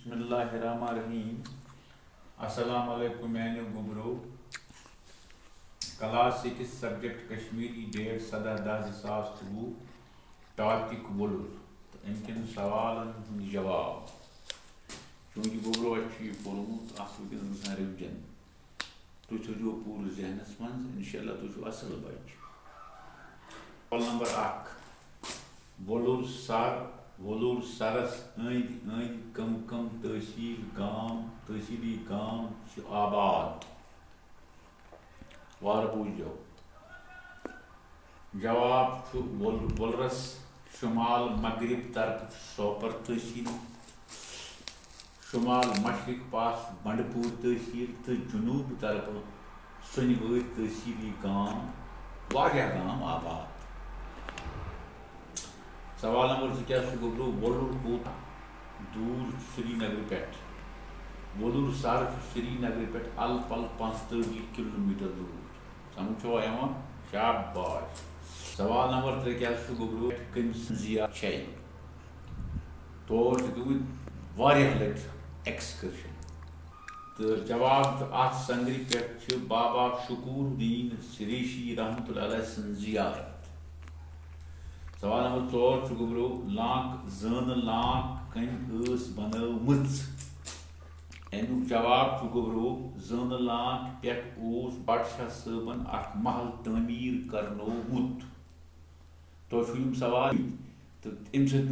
बिस्मिल्लाहिर्रहमानिर्रहीम। अस्सलाम वालेकुम मैंने गुबरो class 6 subject Kashmiri date 17/10/2023 topic Wular तो अमकिन सवालन हुंद जवाब चूंकि गुबरो अच्छी पोर्मुत वुनकस रिविजन तुम थो पूर जहनस मज इंशाल्लाह तुम असल बच। सवाल नंबर 1 वुलुर सर वुलुर सरस अंद अंद कम कम तहसीली गाम आबाद वार बूझो। जवाब वुलरस शुमाल मगरिब तरफ सोपर तहसील, शुमाल मशरक पास बंडपुर तहसील तो जुनूब तरफ सुनवर तहसीली गाम वारिया गाम आबाद। सवाल नंबर 2 क्या गुबरो वुलुर कूत दूर श्रीनगर पे वुलुर सर श्रीनगर पे अल पल 45 किलोमीटर दूर समझो एवं शाबाश। सवाल नंबर 3 क्या गुबरो जिया तौर गई लट एक्सकर्शन तो जवाब अत संगरी पे बाबा शकूरुद्दीन रिशी रहमतुल्लाह अलैह सं जियारत। सवाल नंबर 4 गुबरो लाक जन लाक कन बनमच अमुक जवाब गुबरो जन लाक पे बादशाह सबन अख महल तमीर करनोमुत तो सवाल तो अम सत